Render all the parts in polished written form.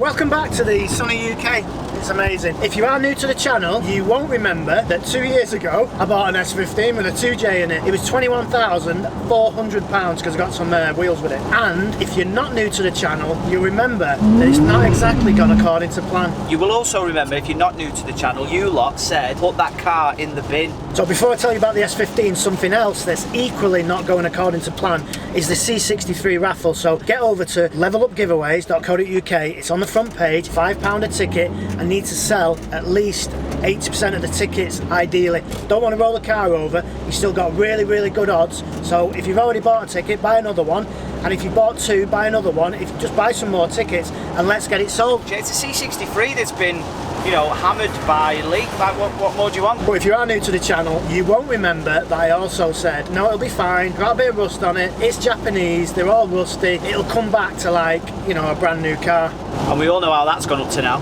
Welcome back to the sunny UK. It's amazing. If you are new to the channel, you won't remember that 2 years ago I bought an S15 with a 2J in it. It was £21,400 because I got some wheels with it. And if you're not new to the channel, you'll remember that it's not exactly gone according to plan. You will also remember, if you're not new to the channel, you lot said put that car in the bin. So before I tell you about the S15, something else that's equally not going according to plan is the C63 raffle. So get over to levelupgiveaways.co.uk. It's on the front page, £5 a ticket, and need to sell at least 80% of the tickets ideally. Don't want to roll the car over. You've still got really good odds. So if you've already bought a ticket, buy another one. And if you bought two, buy another one. If you just buy some more tickets and let's get it sold. It's a C63 that's been, you know, hammered by leak. Like, what more do you want? But if you are new to the channel, you won't remember that I also said, no, it'll be fine, got a bit of rust on it, it's Japanese, they're all rusty, it'll come back to like, you know, a brand new car. And we all know how that's gone up to now.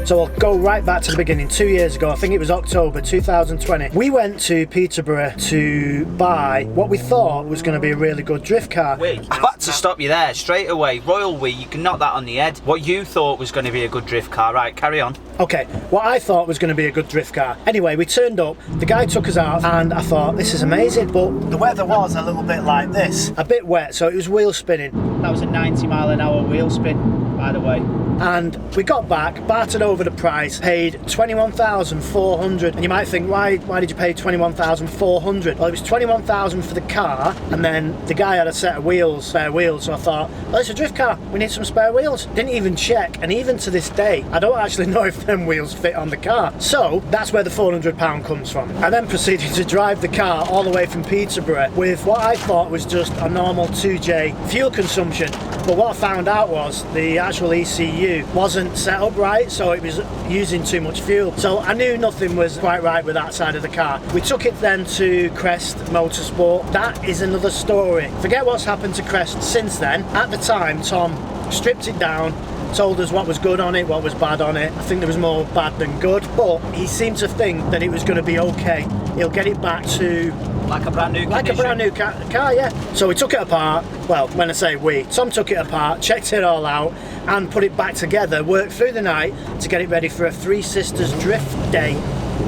So I'll go right back to the beginning. 2 years ago, I think it was October 2020, we went to Peterborough to buy what we thought was going to be a really good drift car. I've had to stop you there straight away. Royal we, you can knock that on the head. What you thought was going to be a good drift car. Right, carry on. Okay, what I thought was going to be a good drift car. Anyway, we turned up, the guy took us out, and I thought, this is amazing, but the weather was a little bit like this, a bit wet, so it was wheel spinning. That was a 90-mile-an-hour wheel spin, by the way. And we got back, bartered over the price, paid £21,400. And you might think, why did you pay £21,400? Well, it was £21,000 for the car, and then the guy had a set of wheels, spare wheels, so I thought, well, it's a drift car, we need some spare wheels. Didn't even check, and even to this day, I don't actually know if them wheels fit on the car. So that's where the £400 comes from. I then proceeded to drive the car all the way from Peterborough with what I thought was just a normal 2J fuel consumption. But what I found out was the actual ECU wasn't set up right, so it was using too much fuel. So I knew nothing was quite right with that side of the car. We took it then to Crest Motorsport. That is another story. Forget what's happened to Crest since then. At the time, Tom stripped it down, told us what was good on it, what was bad on it. I think there was more bad than good, but he seemed to think that it was going to be okay. He'll get it back to like a brand new condition. Like a brand new car, yeah. So we took it apart. Well, when I say we, Tom took it apart, checked it all out, and put it back together, worked through the night to get it ready for a Three Sisters drift day.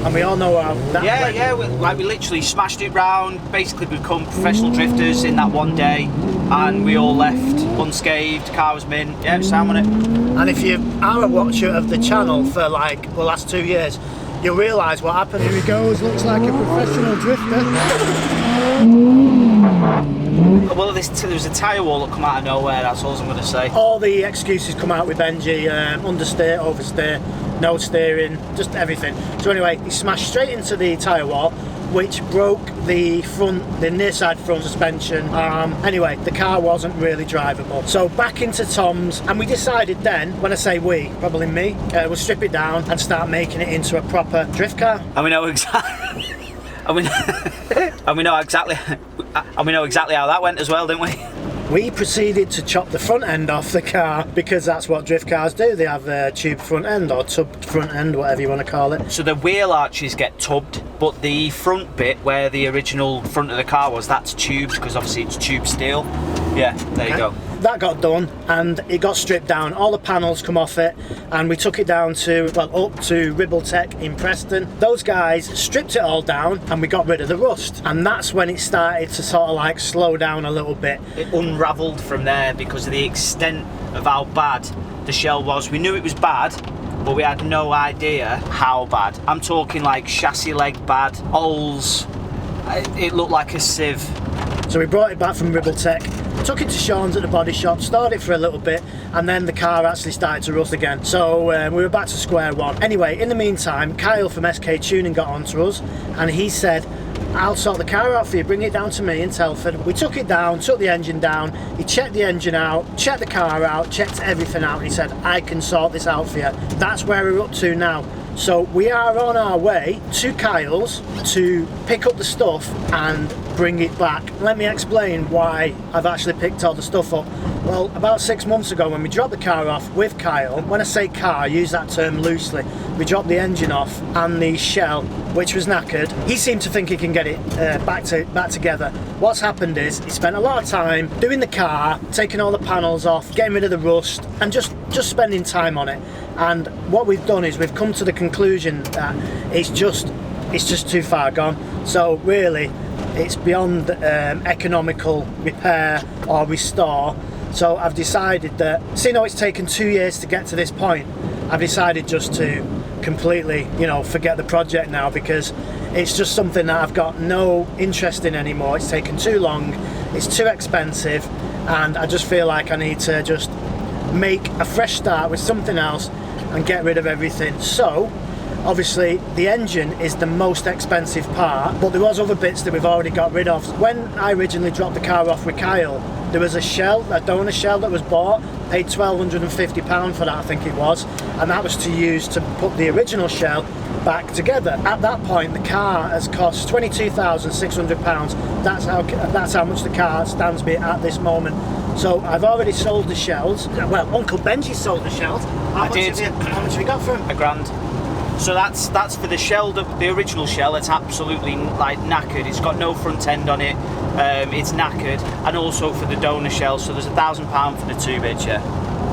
And we all know how that went. Yeah, we literally smashed it round, basically become professional drifters in that one day, and we all left unscathed, car was mint, yeah, sound on it. And if you are a watcher of the channel for like the last 2 years, you'll realise what happened. Here he goes, looks like a professional drifter. Well, there was a tyre wall that come out of nowhere, that's all I'm going to say. All the excuses come out with Benji, understeer, oversteer, no steering, just everything. So anyway, he smashed straight into the tyre wall, which broke the near side front suspension. Anyway, the car wasn't really drivable. So back into Tom's, and we decided then, when I say we, probably me, we'll strip it down and start making it into a proper drift car. And we know exactly. And we know exactly how that went as well, didn't we? We proceeded to chop the front end off the car because that's what drift cars do. They have a tube front end or tubbed front end, whatever you want to call it. So the wheel arches get tubbed, but the front bit where the original front of the car was, that's tubed because obviously it's tube steel. Yeah, there you go. That got done and it got stripped down. All the panels come off it and we took it down to, well, up to Ribbletech in Preston. Those guys stripped it all down and we got rid of the rust. And that's when it started to sort of like slow down a little bit. It unravelled from there because of the extent of how bad the shell was. We knew it was bad, but we had no idea how bad. I'm talking like chassis leg bad, holes. It looked like a sieve. So we brought it back from Ribbletech, took it to Sean's at the body shop, started it for a little bit, and then the car actually started to rust again. So we were back to square one. Anyway, in the meantime, Kyle from SK Tuning got onto us, and he said, I'll sort the car out for you, bring it down to me in Telford. We took it down, took the engine down, he checked the engine out, checked the car out, checked everything out, and he said, I can sort this out for you. That's where we're up to now. So we are on our way to Kyle's to pick up the stuff and bring it back. Let me explain why I've actually picked all the stuff up. Well, about 6 months ago when we dropped the car off with Kyle, when I say car, I use that term loosely, we dropped the engine off and the shell, which was knackered. He seemed to think he can get it back together. What's happened is he spent a lot of time doing the car, taking all the panels off, getting rid of the rust, and just spending time on it. And what we've done is we've come to the conclusion that it's just too far gone. So really, it's beyond economical repair or restore. So I've decided that, seeing how it's taken 2 years to get to this point, I've decided just to completely, you know, forget the project now, because it's just something that I've got no interest in anymore. It's taken too long, it's too expensive, and I just feel like I need to just make a fresh start with something else and get rid of everything. So obviously the engine is the most expensive part, but there was other bits that we've already got rid of. When I originally dropped the car off with Kyle, there was a shell, a donor shell that was bought, paid £1,250 for that, I think it was, and that was to use to put the original shell back together. At that point, the car has cost £22,600. That's how much the car stands me at this moment. So I've already sold the shells. Well, Uncle Benji sold the shells. How much have you got for him? £1,000. So that's for the shell, the original shell. It's absolutely like knackered. It's got no front end on it. It's knackered, and also for the donor shell. So there's £1,000 for the two bits, yeah.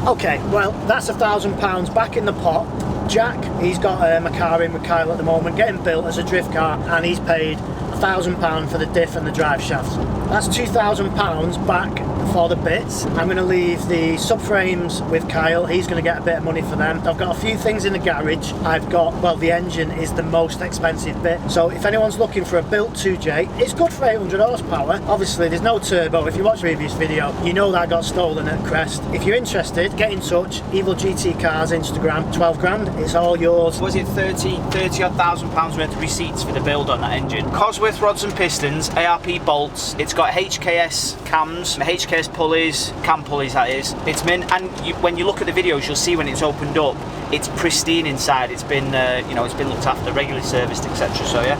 Okay, well that's £1,000 back in the pot. Jack, he's got a car in with Kyle at the moment, getting built as a drift car, and he's paid £1,000 for the diff and the drive shafts. That's £2,000 back for the bits. I'm going to leave the subframes with Kyle. He's going to get a bit of money for them. I've got a few things in the garage. I've got, well, the engine is the most expensive bit. So if anyone's looking for a built 2J, it's good for 800 horsepower. Obviously, there's no turbo. If you watch the previous video, you know that got stolen at Crest. If you're interested, get in touch. Evil GT Cars Instagram, 12 grand. It's all yours. Was it 30 odd £1,000 worth of receipts for the build on that engine? Cosworth rods and pistons, ARP bolts. It's got HKS cams, HKS pulleys, cam pulleys that is. It's mint, and when you look at the videos, you'll see when it's opened up, it's pristine inside. It's been, you know, it's been looked after, regularly serviced, etc. So yeah.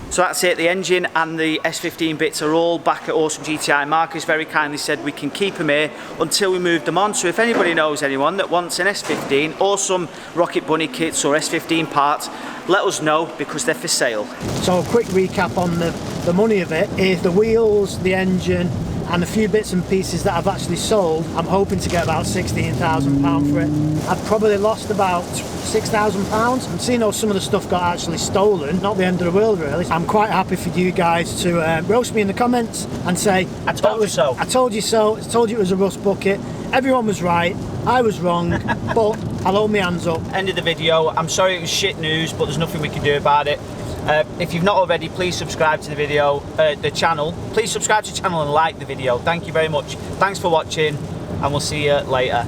So that's it, the engine and the S15 bits are all back at Awesome GTI. Marcus very kindly said we can keep them here until we move them on. So if anybody knows anyone that wants an S15 or some Rocket Bunny kits or S15 parts, let us know, because they're for sale. So a quick recap on the money of it is the wheels, the engine, and a few bits and pieces that I've actually sold. I'm hoping to get about £16,000 for it. I've probably lost about £6,000. I'm seeing how some of the stuff got actually stolen. Not the end of the world really. I'm quite happy for you guys to roast me in the comments and say, I told you so. I told you so. I told you it was a rust bucket. Everyone was right. I was wrong, but I'll hold my hands up. End of the video. I'm sorry it was shit news, but there's nothing we can do about it. If you've not already, please subscribe to the video, the channel. Please subscribe to the channel and like the video. Thank you very much. Thanks for watching, and we'll see you later.